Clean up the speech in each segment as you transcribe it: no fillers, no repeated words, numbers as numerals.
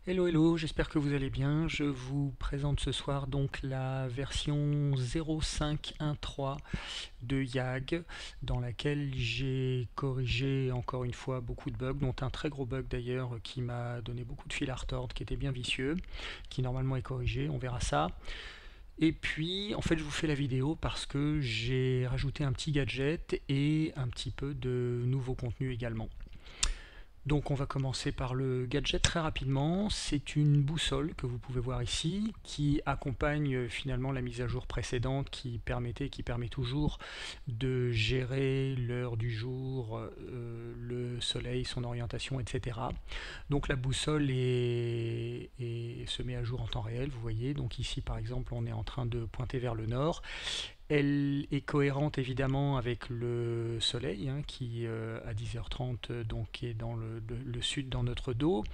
Hello hello, j'espère que vous allez bien. Je vous présente ce soir donc la version 0.5.1.3 de YAG dans laquelle j'ai corrigé encore une fois beaucoup de bugs, dont un très gros bug d'ailleurs qui m'a donné beaucoup de fil à retordre, qui était bien vicieux, qui normalement est corrigé, on verra ça. Et puis en fait je vous fais la vidéo parce que j'ai rajouté un petit gadget et un petit peu de nouveau contenu également. Donc on va commencer par le gadget très rapidement. C'est une boussole que vous pouvez voir ici qui accompagne finalement la mise à jour précédente qui permet toujours de gérer l'heure du jour, le soleil, son orientation, etc. Donc la boussole se met à jour en temps réel, vous voyez. Donc ici par exemple on est en train de pointer vers le nord. Elle est cohérente évidemment avec le soleil qui à 10h30 donc est dans le sud dans notre dos.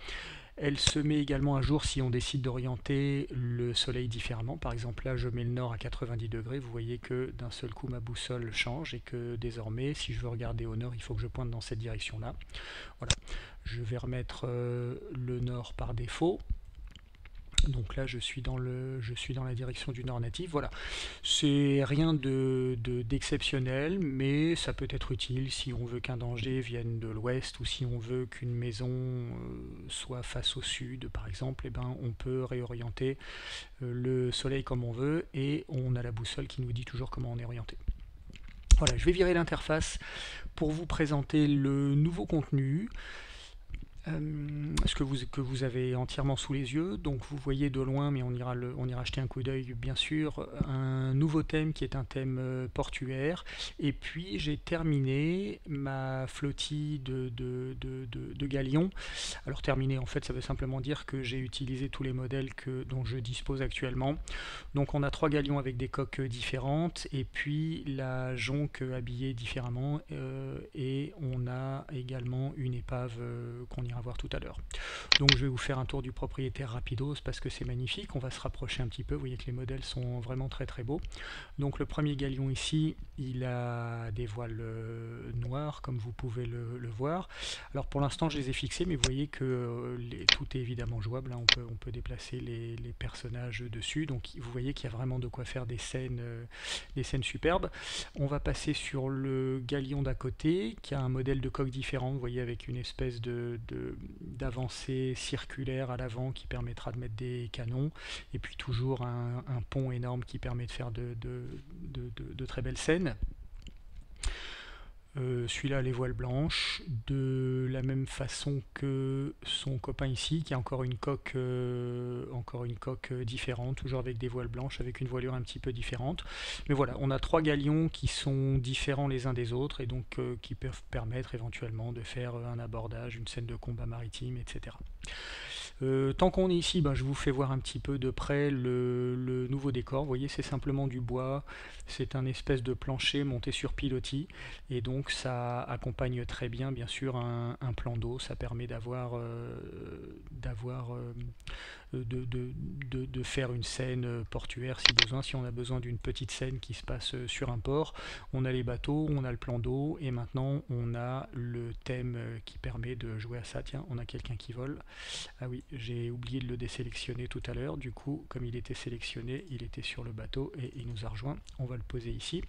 Elle se met également à jour si on décide d'orienter le soleil différemment. Par exemple là je mets le nord à 90 degrés, vous voyez que d'un seul coup ma boussole change et que désormais si je veux regarder au nord il faut que je pointe dans cette direction là. Voilà. Je vais remettre le nord par défaut. Donc là je suis dans la direction du nord natif. Voilà, c'est rien d'exceptionnel, mais ça peut être utile si on veut qu'un danger vienne de l'ouest ou si on veut qu'une maison soit face au sud par exemple. Et ben, on peut réorienter le soleil comme on veut et on a la boussole qui nous dit toujours comment on est orienté. Voilà, je vais virer l'interface pour vous présenter le nouveau contenu. Ce que vous avez entièrement sous les yeux. Donc vous voyez de loin, mais on ira jeter un coup d'œil bien sûr, un nouveau thème qui est un thème portuaire. Et puis j'ai terminé ma flottille de galions. Alors terminé, en fait, ça veut simplement dire que j'ai utilisé tous les modèles dont je dispose actuellement. Donc on a 3 galions avec des coques différentes et puis la jonque habillée différemment et on a également une épave qu'on ira voir tout à l'heure. Donc je vais vous faire un tour du propriétaire rapidos parce que c'est magnifique. On va se rapprocher un petit peu, vous voyez que les modèles sont vraiment très très beaux. Donc le premier galion ici, il a des voiles noires comme vous pouvez le voir. Alors pour l'instant je les ai fixés, mais vous voyez que tout est évidemment jouable, hein. On peut déplacer les personnages dessus, donc vous voyez qu'il y a vraiment de quoi faire des scènes superbes. On va passer sur le galion d'à côté, qui a un modèle de coque différent, vous voyez, avec une espèce d'avancée circulaire à l'avant qui permettra de mettre des canons, et puis toujours un pont énorme qui permet de faire de très belles scènes. Celui-là les voiles blanches, de la même façon que son copain ici, qui a encore une coque différente, toujours avec des voiles blanches, avec une voilure un petit peu différente. Mais voilà, on a 3 galions qui sont différents les uns des autres et donc qui peuvent permettre éventuellement de faire un abordage, une scène de combat maritime, etc. Tant qu'on est ici, ben, je vous fais voir un petit peu de près le nouveau décor. Vous voyez, c'est simplement du bois, c'est un espèce de plancher monté sur pilotis, et donc ça accompagne très bien sûr, un plan d'eau. Ça permet de faire une scène portuaire si besoin. Si on a besoin d'une petite scène qui se passe sur un port, on a les bateaux, on a le plan d'eau, et maintenant on a le thème qui permet de jouer à ça. Tiens, on a quelqu'un qui vole. Ah oui, j'ai oublié de le désélectionner tout à l'heure. Du coup, comme il était sélectionné, il était sur le bateau et il nous a rejoint. On va le poser ici.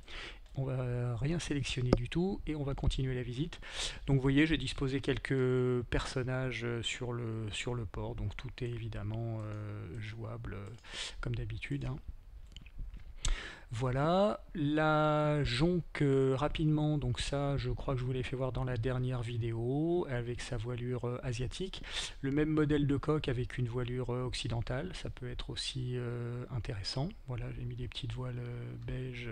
On va rien sélectionner du tout et on va continuer la visite. Donc vous voyez, j'ai disposé quelques personnages sur le port. Donc tout est évidemment jouable comme d'habitude, hein. Voilà, la jonque rapidement, donc ça je crois que je vous l'ai fait voir dans la dernière vidéo, avec sa voilure asiatique. Le même modèle de coque avec une voilure occidentale, ça peut être aussi intéressant. Voilà, j'ai mis des petites voiles beige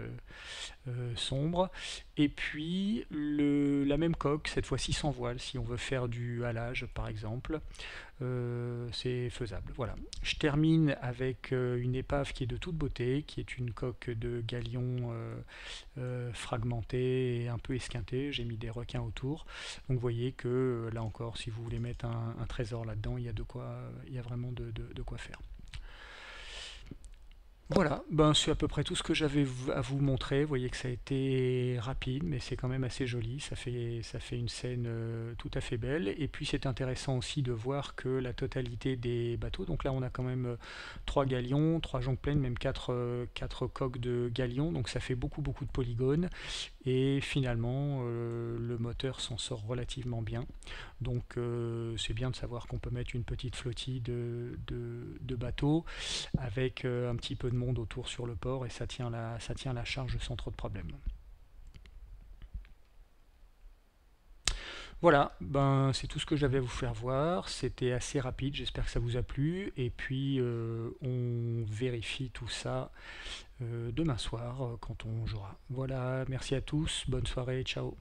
sombre. Et puis la même coque, cette fois-ci sans voile, si on veut faire du halage par exemple. C'est faisable. Voilà. Je termine avec une épave qui est de toute beauté, qui est une coque de galion fragmentée et un peu esquintée. J'ai mis des requins autour. Donc vous voyez que là encore, si vous voulez mettre un trésor là-dedans, il y a vraiment de quoi faire. Voilà, ben c'est à peu près tout ce que j'avais à vous montrer. Vous voyez que ça a été rapide, mais c'est quand même assez joli. Ça fait une scène tout à fait belle. Et puis c'est intéressant aussi de voir que la totalité des bateaux, donc là on a quand même 3 galions, 3 jonques pleines, même quatre coques de galions, donc ça fait beaucoup de polygones. Et finalement, le moteur s'en sort relativement bien. Donc c'est bien de savoir qu'on peut mettre une petite flottille de bateaux avec un petit peu de monde autour sur le port et ça tient la charge sans trop de problèmes. Voilà, ben c'est tout ce que j'avais à vous faire voir. C'était assez rapide, j'espère que ça vous a plu. Et puis on vérifie tout ça demain soir quand on jouera. Voilà, merci à tous, bonne soirée, ciao.